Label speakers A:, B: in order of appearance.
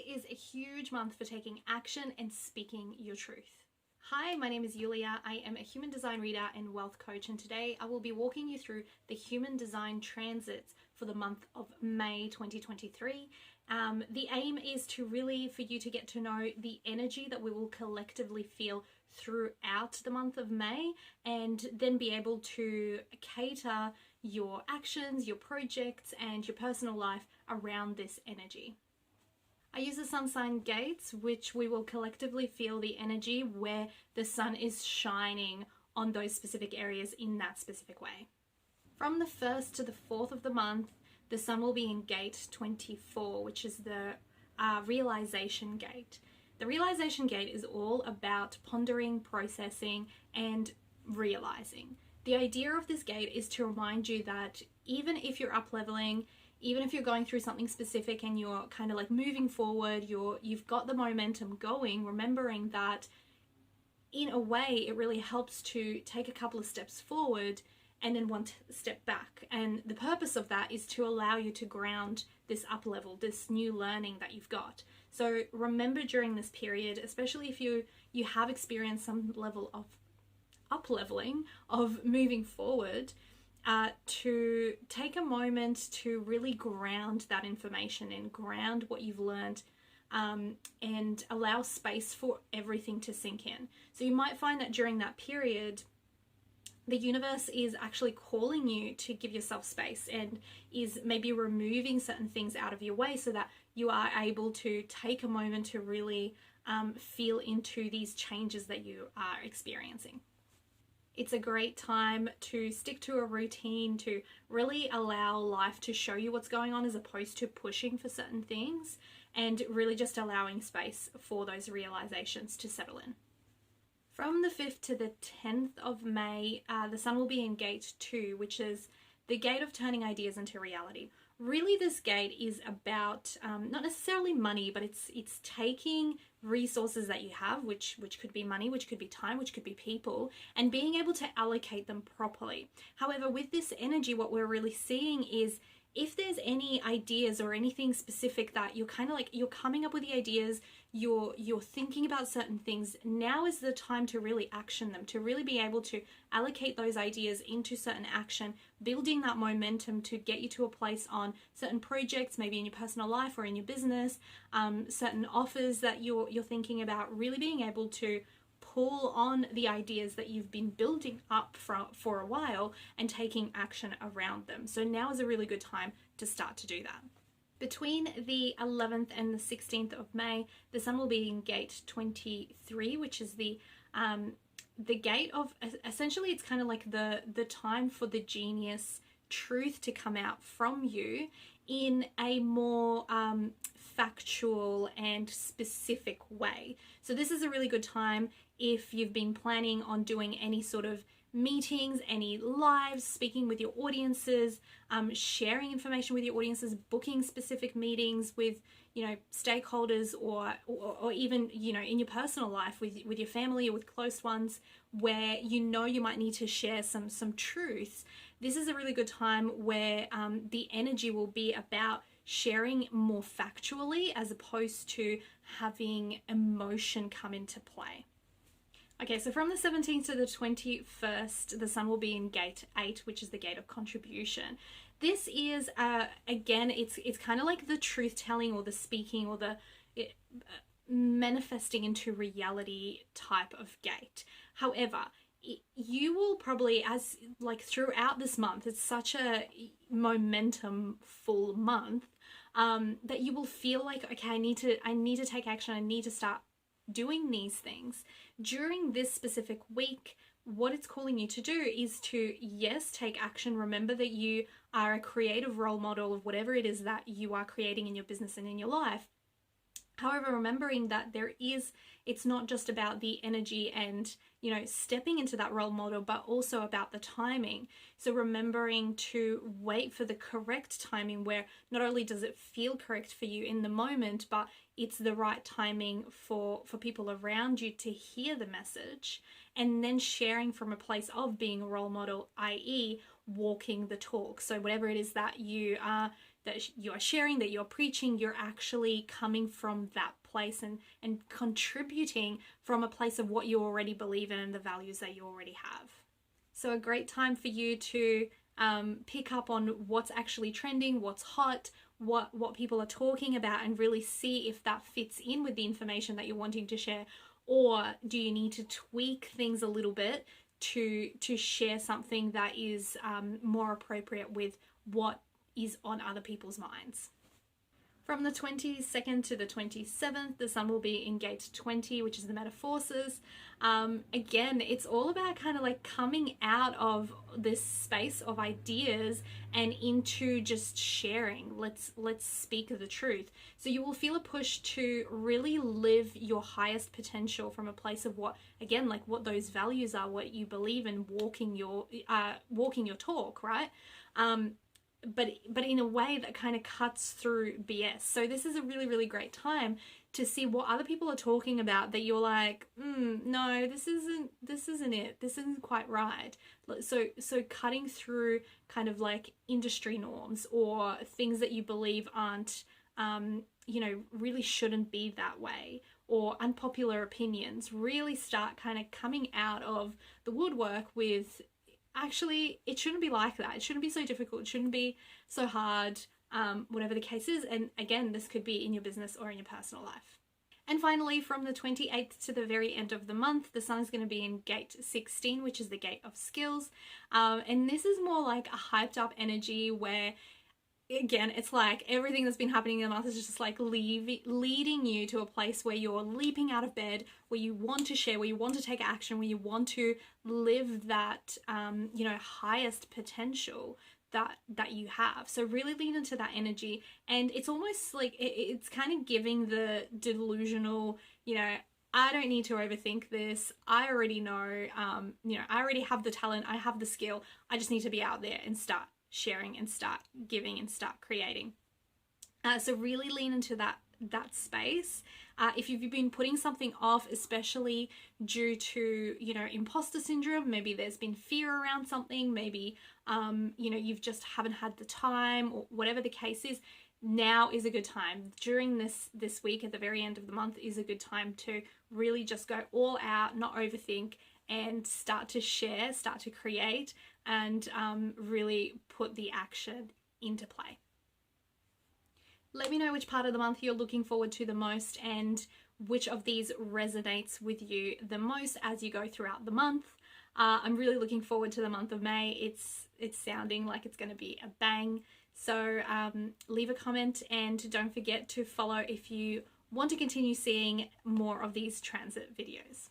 A: is a huge month for taking action and speaking your truth. Hi, my name is Yulia. I am a human design reader and wealth coach, and today I will be walking you through the human design transits for the month of May 2023. The aim is for you to get to know the energy that we will collectively feel throughout the month of May, and then be able to cater your actions, your projects, and your personal life around this energy. I use the sun sign gates, which we will collectively feel the energy where the sun is shining on those specific areas in that specific way. From the 1st to the 4th of the month, the sun will be in gate 24, which is the realization gate. The realization gate is all about pondering, processing, and realizing. The idea of this gate is to remind you that even if you're up-leveling, even if you're going through something specific and you're kind of like moving forward, you've got the momentum going, remembering that in a way it really helps to take a couple of steps forward and then one step back. And the purpose of that is to allow you to ground this up level, this new learning that you've got. So remember during this period, especially if you have experienced some level of up leveling, of moving forward, to take a moment to really ground that information and ground what you've learned, and allow space for everything to sink in. So you might find that during that period, the universe is actually calling you to give yourself space and is maybe removing certain things out of your way so that you are able to take a moment to really feel into these changes that you are experiencing. It's a great time to stick to a routine, to really allow life to show you what's going on as opposed to pushing for certain things, and really just allowing space for those realizations to settle in. From the 5th to the 10th of May, the sun will be in gate 2, which is the gate of turning ideas into reality. Really, this gate is about not necessarily money, but it's taking resources that you have, which could be money, which could be time, which could be people, and being able to allocate them properly. However, with this energy, what we're really seeing is if there's any ideas or anything specific that you're kind of like, you're coming up with the ideas, you're thinking about certain things, now is the time to really action them, to really be able to allocate those ideas into certain action, building that momentum to get you to a place on certain projects, maybe in your personal life or in your business, certain offers that you're thinking about, really being able to pull on the ideas that you've been building up for a while and taking action around them. So now is a really good time to start to do that. Between the 11th and the 16th of May, the sun will be in gate 23, which is the gate of, essentially it's kind of like the time for the genius truth to come out from you in a more factual and specific way. So this is a really good time if you've been planning on doing any sort of meetings, any lives, speaking with your audiences, sharing information with your audiences, booking specific meetings with, stakeholders, or even, in your personal life with your family or with close ones, where you might need to share some truths. This is a really good time where the energy will be about sharing more factually as opposed to having emotion come into play. Okay, so from the 17th to the 21st, the sun will be in gate 8, which is the gate of contribution. This is, again, it's kind of like the truth-telling or the speaking or the manifesting into reality type of gate. However, you will probably, as like throughout this month, it's such a momentum-full month, that you will feel like, okay, I need to take action, I need to start doing these things. During this specific week, what it's calling you to do is to, yes, take action. Remember that you are a creative role model of whatever it is that you are creating in your business and in your life. However, remembering that it's not just about the energy and, stepping into that role model, but also about the timing. So remembering to wait for the correct timing where not only does it feel correct for you in the moment, but it's the right timing for people around you to hear the message, and then sharing from a place of being a role model, i.e. walking the talk. So whatever it is that you are you are sharing, that you're preaching, you're actually coming from that place and contributing from a place of what you already believe in and the values that you already have. So a great time for you to pick up on what's actually trending, what's hot, what people are talking about, and really see if that fits in with the information that you're wanting to share, or do you need to tweak things a little bit to share something that is more appropriate with what is on other people's minds. From the 22nd to the 27th, the sun will be in gate 20, which is the metaforces. Again, it's all about kind of like coming out of this space of ideas and into just sharing. Let's speak the truth. So you will feel a push to really live your highest potential from a place of what, again, like what those values are, what you believe in, walking your talk, right? But in a way that kind of cuts through BS. So this is a really, really great time to see what other people are talking about that you're like, no, this isn't it. This isn't quite right. So cutting through kind of like industry norms or things that you believe aren't, really shouldn't be that way, or unpopular opinions. Really start kind of coming out of the woodwork with, actually, it shouldn't be like that. It shouldn't be so difficult. It shouldn't be so hard, whatever the case is. And again, this could be in your business or in your personal life. And finally, from the 28th to the very end of the month, the sun is going to be in gate 16, which is the gate of skills. And this is more like a hyped up energy where, again, it's like everything that's been happening in the month is just like leading you to a place where you're leaping out of bed, where you want to share, where you want to take action, where you want to live that, highest potential that you have. So really lean into that energy. And it's almost like it's kind of giving the delusional, I don't need to overthink this. I already know, I already have the talent. I have the skill. I just need to be out there and start sharing and start giving and start creating. So really lean into that space. If you've been putting something off, especially due to, imposter syndrome, maybe there's been fear around something, maybe, you've just haven't had the time, or whatever the case is, now is a good time. During this week at the very end of the month is a good time to really just go all out, not overthink, and start to share, start to create, and really put the action into play. Let me know which part of the month you're looking forward to the most and which of these resonates with you the most as you go throughout the month. I'm really looking forward to the month of May. It's sounding like it's going to be a bang. So leave a comment and don't forget to follow if you want to continue seeing more of these transit videos.